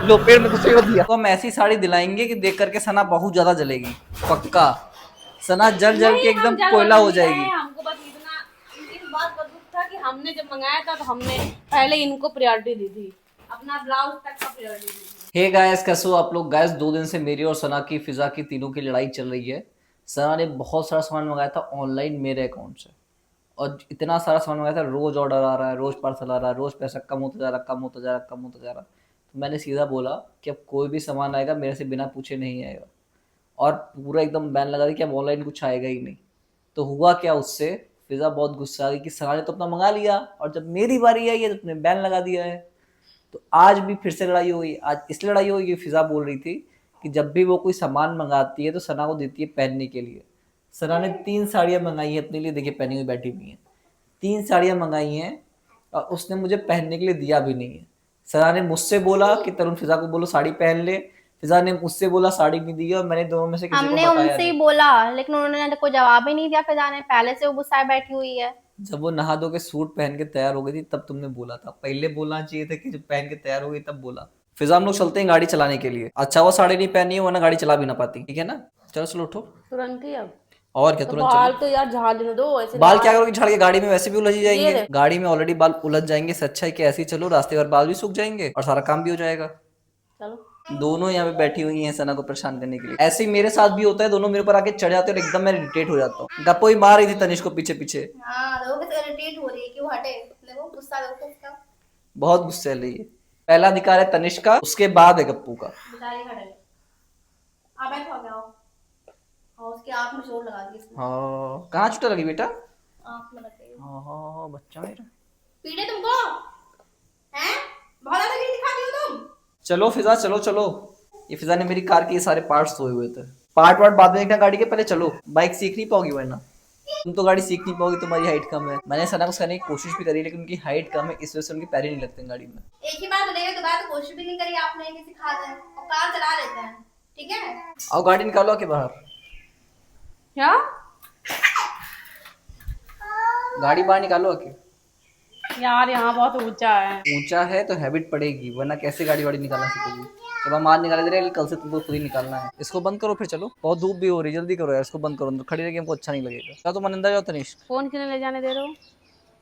लो पेड़ में घुसेड़ दिया। तो हम ऐसी साड़ी दिलाएंगे कि देख करके सना बहुत ज्यादा जलेगी, पक्का। सना जल जल के नहीं, हम एकदम जल कोयला वल हो नहीं रहे जाएगी। हैं। हमको बस इतना इस बात का दुख था कि हमने जब मंगाया था तो हमने पहले इनको प्रायोरिटी दी थी, अपना ब्लाउज तक का प्रायोरिटी दी थी। हे गाइस, कैसे हो आप लोग? गाइस 2 दिन से मेरी और सना की, फिजा की, तीनों की लड़ाई चल रही है। सना ने बहुत सारा सामान मंगाया था ऑनलाइन मेरे अकाउंट से, और इतना सारा सामान मंगाया था, रोज ऑर्डर आ रहा है, रोज पार्सल आ रहा है, रोज पैसा कम होता जा रहा, कम होता जा रहा, कम होता जा रहा। तो मैंने सीधा बोला कि अब कोई भी सामान आएगा मेरे से बिना पूछे नहीं आएगा, और पूरा एकदम बैन लगा दी कि अब ऑनलाइन कुछ आएगा ही नहीं। तो हुआ क्या उससे, फिजा बहुत गुस्सा आ गई कि सना ने तो अपना मंगा लिया, और जब मेरी बारी आई है तो तुमने बैन लगा दिया है। तो आज भी फिर से लड़ाई हो गई। आज इसलिए लड़ाई हो गई कि फिजा बोल रही थी कि जब भी वो कोई सामान मंगाती है तो सना को देती है पहनने के लिए। सना ने 3 साड़ियाँ मंगाई है अपने लिए, देखिए पहनी हुई बैठी हुई हैं। 3 साड़ियाँ मंगाई हैं और उसने मुझे पहनने के लिए दिया भी नहीं है। सना ने मुझसे बोला कि तरुण फिजा को बोलो साड़ी पहन ले, फिजा ने मुझसे बोला साड़ी नहीं दी है, और मैंने दोनों में से किसी को हमने बताया उनसे ही नहीं। बोला, लेकिन उन्होंने कोई जवाब ही नहीं दिया। फिजा ने पहले से वो गुस्साए बैठी हुई है। जब वो नहा धो के सूट पहन के तैयार हो गई थी तब तुमने बोला था। पहले बोलना चाहिए था कि जब पहन के तैयार हो गई तब बोला। फिजा हम लोग चलते हैं गाड़ी चलाने के लिए। अच्छा वो साड़ी नहीं पहनी है वरना गाड़ी चला भी ना पाती, ठीक है ना? चलो चलो उठो। तुरंत ही अब और क्या, तो तुरंत बाल चलो। तो यार झाड़ने दो ऐसे बाल क्या करोगे झाड़ के? गाड़ी में वैसे भी उलझ ही ये जाएंगे। देखो। गाड़ी में ऑलरेडी बाल उलझ जाएंगे, इससे अच्छा है कि ऐसे ही चलो, रास्ते भर बाल भी सूख जाएंगे और सारा काम भी हो जाएगा। चलो दोनों यहाँ पे बैठी हुई हैं सना को परेशान करने के लिए। ऐसे ही मेरे साथ भी होता है, दोनों मेरे ऊपर आके चढ़ जाते हैं और एकदम मैं इरिटेट हो जाता हूँ। गप्पो ही मार रही थी तनिष को पीछे पीछे। हाँ, देखो कितना इरिटेट हो रही है कि वो हटे। देखो गुस्सा देखो उसका। बहुत गुस्से रही है। पहला अधिकार है तनिष का, उसके बाद है गप्पू का। बेचारी हटे। आप बैठो, आ जाओ। और उसकी आंख में चोट लगा दी इसने। हाँ, कहाँ चोट लगी बेटा? आंख में लग गई। हाँ बच्चा मेरा। पीटे तुमको हैं? बहुत ज्यादा गिरी दिखाती हो तुम। चलो फिजा, चलो चलो। ये फिजा ने मेरी कार के ये सारे पार्ट्स धोए हुए थे। पार्ट वार्ट बाद में देखना गाड़ी के, पहले चलो। बाइक सीख नहीं पाओगी वरना। तुम तो गाड़ी सीख नहीं पाओगी, तुम्हारी हाइट कम है। मैंने सना को सिखाने की कोशिश भी करी लेकिन उनकी हाइट कम है, इस वजह से उनके पैर ही नहीं लगते गाड़ी में। एक ही बात बोलेगा, दोबारा तो कोशिश भी नहीं करी आपने कि सिखा दें, और कार चला लेते हैं, ठीक है? आओ गाड़ी निकालो आके बाहर। क्या गाड़ी बाहर निकालो आके। यार यहाँ बहुत ऊंचा है। ऊंचा है तो हैबिट पड़ेगी, वरना कैसे गाड़ी वाड़ी निकालना सीखोगी? चलो हम आज निकाले दे रहे हैं, कल से तुमको खुद ही निकालना है। इसको बंद करो फिर चलो, बहुत धूप भी हो रही है, जल्दी करो यार। इसको बंद करो, अंदर खड़ी रहेगी हमको अच्छा नहीं लगेगा। क्या तुम अंदर जाओ तनिष। फोन क्यों नहीं ले जाने दे रहे हो?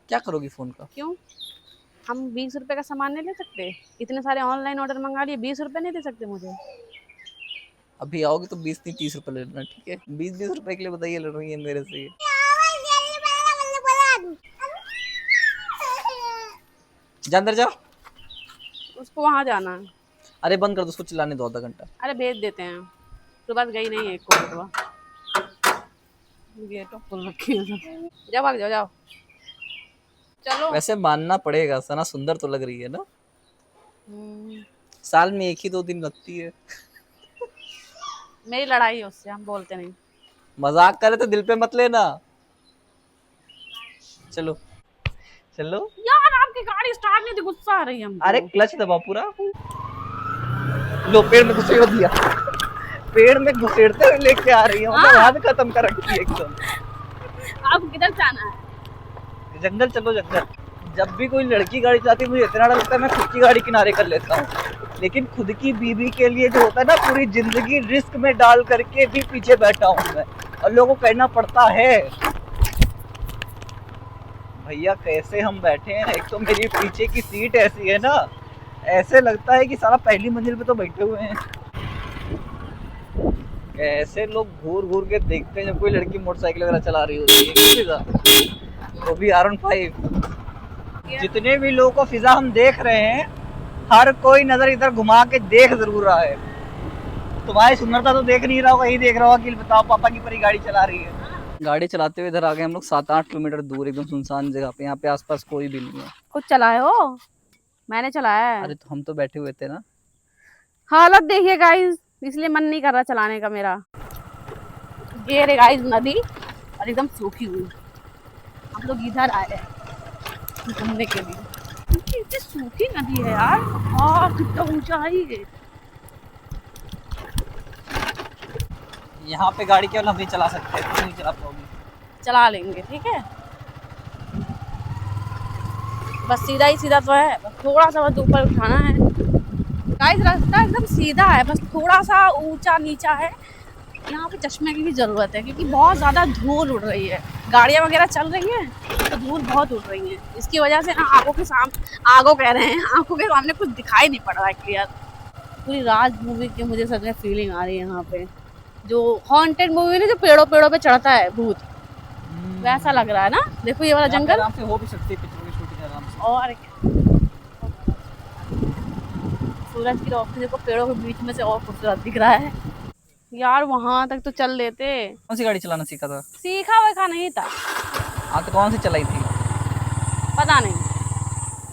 क्या करोगी फोन का? क्यों? हम 20 रुपए का सामान नहीं ले सकते? इतने सारे ऑनलाइन ऑर्डर मंगा लिए, 20 रुपए नहीं दे सकते मुझे? अभी आओगे तो 20 नहीं 30 रुपए ले लेना, ठीक है? 20-20 रुपए के लिए बताइए लड़ रही है मेरे से। जा अंदर जाओ। उसको वहां जाना है। अरे बंद कर दो उसको, चिल्लाने दो आधा घंटा। अरे भेज देते हैं। सुबह से गई नहीं है एक को बेटवा। गेट खोल रखी है सब। जाओ भाग जाओ, जाओ चलो। वैसे मानना पड़ेगा सना सुंदर तो लग रही है ना। हम्म, साल में 1 ही 2 दिन लगती है। मेरी लड़ाई है उससे, हम बोलते नहीं। मजाक करे तो दिल पे मत लेना। चलो चलो। यार आपकी गाड़ी स्टार्ट नहीं थी, गुस्सा आ रही है हमको। अरे क्लच दबाओ पूरा। लो पेड़ में घुसेड़ दिया। पेड़ में घुसेड़ते हुए लेके आ रही है, मतलब हाथ खत्म कर रखी है एकदम। आपको किधर जाना है? जंगल चलो जंगल। जब भी कोई लड़की गाड़ी चलाती है मुझे इतना डर लगता है मैं खुद की गाड़ी किनारे कर लेता हूँ, लेकिन खुद की बीवी के लिए जो होता है ना, पूरी जिंदगी रिस्क में डाल करके भी पीछे बैठा हूँ मैं, और लोगों को कहना पड़ता है। भैया कैसे हम बैठे हैं, एक तो मेरी पीछे की सीट ऐसी है ना, ऐसे लगता है कि सारा पहली मंजिल पे तो बैठे हुए हैं। कैसे लोग घूर घूर के देखते हैं जब कोई लड़की मोटरसाइकिल वगैरह चला रही होती है, वो भी R15। जितने भी लोगों को फिजा हम देख रहे हैं, हर कोई नजर इधर घुमा के देख जरूर रहा है। तुम्हारी सुंदरता तो देख नहीं रहा होगा, यही देख रहा होगा कि बताओ पापा की परी गाड़ी चला रही है। गाड़ी चलाते हुए इधर आ गए हम लोग 7-8 किलोमीटर दूर, एकदम सुनसान जगह पे। यहाँ पे आसपास कोई भी नहीं है। खुद चलाए हो? मैंने चलाया है। अरे तो हम तो बैठे हुए थे ना। हालत देखिए गाइस, इसलिए मन नहीं कर रहा चलाने का मेरा। ये रे गाइस नदी, और एकदम सूखी हुई। हम लोग इधर आए हैं घूमने के लिए। इतनी सूखी नदी है यार। हाँ कितना ऊंचाई है। यहाँ पे गाड़ी केवल हम नहीं चला सकते, तुम नहीं चला पाओगी। चला लेंगे ठीक है, बस सीधा ही सीधा तो है, बस थोड़ा सा बस ऊपर उठाना है। गाइस रास्ता एकदम सीधा है, बस थोड़ा सा ऊंचा नीचा है। यहाँ पे चश्मे की भी जरूरत है क्योंकि बहुत ज्यादा धूल उड़ रही है, गाड़ियाँ वगैरह चल रही हैं तो धूल बहुत उड़ रही है। इसकी वजह से ना आंखों कह रहे हैं, आंखों के सामने कुछ दिखाई नहीं पड़ रहा है क्लियर। पूरी राज मूवी की मुझे सच में फीलिंग आ रही है यहाँ पे, जो हॉन्टेड मूवी में जो पेड़ों पेड़ों पे चढ़ता है भूत, वैसा लग रहा है ना। देखो ये वाला जंगल आराम से हो भी सकती है पिक्चर की शूटिंग आराम से। और क्या, सूरज की रोशनी देखो पेड़ों के बीच में से और खूबसूरत दिख रहा है। यार वहां तक तो चल लेते। कौन सी गाड़ी चलाना सीखा था? सीखा वैखा नहीं था, हाँ तो कौन सी चलाई थी? पता नहीं।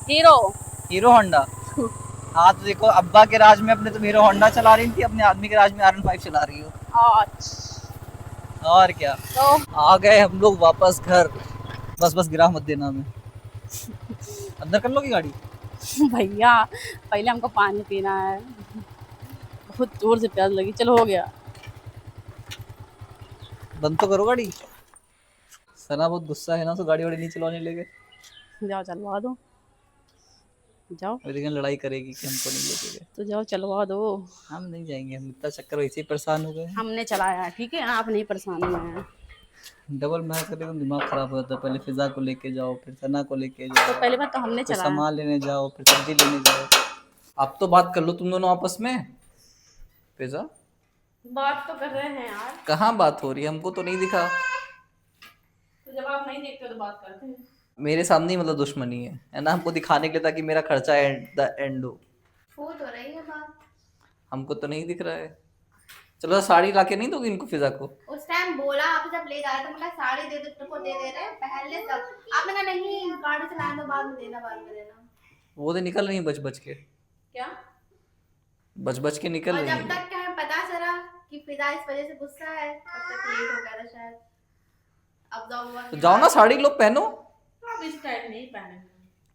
Hero hero Honda. हाँ तो देखो अब्बा के राज में अपने तुम हीरो होंडा चला रही थी, अपने आदमी के राज में R15 चला रही हो। अच्छा और क्या, तो आ गए हम लोग वापस घर। बस गिरा मत देना हमें। अंदर कर लोगी गाड़ी? भैया पहले हमको पानी पीना है, बहुत जोर से प्यास लगी। चलो हो गया। बंद तो करो गाड़ी। सना बहुत गुस्सा है ना, तो गाड़ी वाड़ी नहीं चलाने लगे। जाओ चलवा दो, जाओ लेकिन लड़ाई करेगी कि हमको नहीं लेके गए। तो जाओ चलवा दो। हम नहीं जाएंगे, हम इतना चक्कर वैसे ही परेशान हो गए हैं। हमने चलाया ठीक है, आप नहीं परेशान हुए हैं। डबल मैं करेगा दिमाग खराब हो जाता है। पहले फिजा को लेके जाओ, फिर सना को लेके जाओ, तो पहली बार तो हमने फिर चलाया। सामान लेने जाओ, फिर सब्जी लेने जाओ। अब तो बात कर लो तुम दोनों आपस में। फिजा बात तो कर रहे हैं यार, कहाँ बात हो रही है? हमको तो नहीं दिखा। तो जब आप नहीं देखते तो बात करते हैं। मेरे सामने ही मतलब दुश्मनी है ना, हमको दिखाने के लिए ताकि मेरा खर्चा एंड द एंड हो। तो रही है बात। हमको तो नहीं दिख रहा है। चलो साड़ी लाके नहीं दोगी इनको फिजा को? उस टाइम बोला आप जब ले जा रहे थे, मैं कहा साड़ी दे दो, तुमको दे दे रहे पहन ले तब। आपने कहा नहीं गाड़ी चलाने दो, बाद में देना, बाद में देना। वो तो निकल रही है बच के, क्या? बच के निकल और रही जब है। तक क्या हमें पता चला कि फिजा इस वजह से गुस्सा है, तब तक लेट हो गया था शायद। अब जाओ तो जाओ ना साड़ी लो पहनो। अब इस टाइम नहीं पहनेंगे।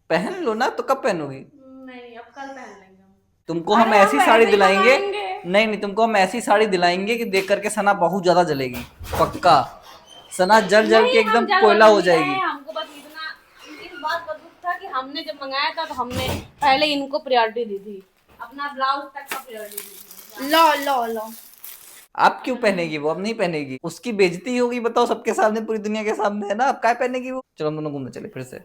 पहन लो ना, तो कब पहनोगी? नहीं अब कल पहन लेंगे हम। तुमको हम अरे हम ऐसी साड़ी वैसे ही दिलाएंगे। लगाएंगे। नहीं तुमको हम ऐसी साड़ी दिलाएंगे कि देख करके सना बहुत ज्यादा जलेगी, पक्का। सना जल के नहीं, हम एकदम जल कोयला वल हो नहीं रहे जाएगी। हैं, हमको बस इतना इस बात का दुख था कि हमने जब मंगाया था तो हमने पहले इनको प्रायोरिटी दी थी, अपना ब्लाउज तक का प्रायोरिटी दी थी। लो लो लो। अब क्यों पहनेगी वो? अब नहीं पहनेगी, उसकी बेइज्जती होगी बताओ, सबके सामने, पूरी दुनिया के सामने है ना। अब क्या पहनेगी वो? चलो हम दोनों घूमने चले फिर से।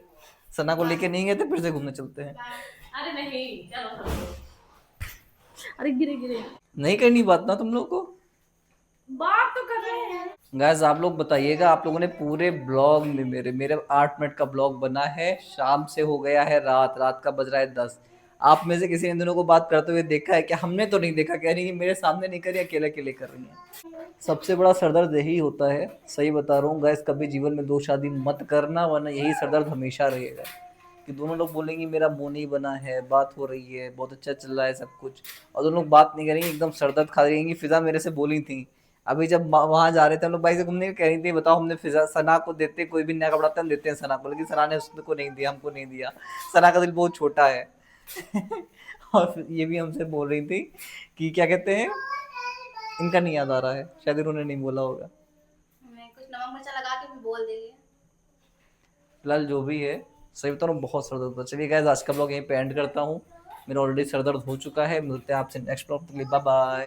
सना को लेके नहीं गए थे, फिर से घूमने चलते हैं। अरे नहीं चलो। अरे गिरे गिरे। नहीं करनी बात ना तुम लोग को। बात तो कर रहे हैं। गाइस आप लोग बताइएगा, आप लोगों ने पूरे ब्लॉग में मेरे 8 मिनट का ब्लॉग बना है, शाम से हो गया है रात का बज रहा है 10। आप में से किसी ने दोनों को बात करते हुए देखा है क्या? हमने तो नहीं देखा। कह रही है मेरे सामने नहीं कर रही, अकेले अकेले कर रही है। सबसे बड़ा सरदर्द यही होता है, सही बता रहा हूँ गाइस। कभी जीवन में 2 शादी मत करना, वरना यही सरदर्द हमेशा रहेगा कि दोनों लोग बोलेंगे मेरा मुंह नहीं बना है, बात हो रही है, बहुत अच्छा चल रहा है सब कुछ, और दोनों लोग बात नहीं करेंगे, एकदम सरदर्द खा रहेंगी। फिजा मेरे से बोली थी अभी जब वहां जा रहे थे हम लोग बाइक से घूमने, कह रही थी बताओ हमने फिजा सना को देते, कोई भी नया कपड़ा हम देते हैं सना को, लेकिन सना ने उसको नहीं दिया, हमको नहीं दिया। सना का दिल बहुत छोटा है। और फिर ये भी हमसे बोल रही थी कि क्या कहते हैं, इनका नहीं याद आ रहा है, शायद इन्होंने नहीं बोला होगा। मैं कुछ नमक मिर्चा लगा के भी बोल देगी। फिलहाल जो भी है, सही बता रहा हूँ बहुत सर दर्द। चलिए गाइस आज का ब्लॉग यहीं पे एंड करता हूँ, मेरा ऑलरेडी सर दर्द हो चुका है। मिलते हैं आपसे नेक्स्ट ब्लॉग के लिए, बाय बाय।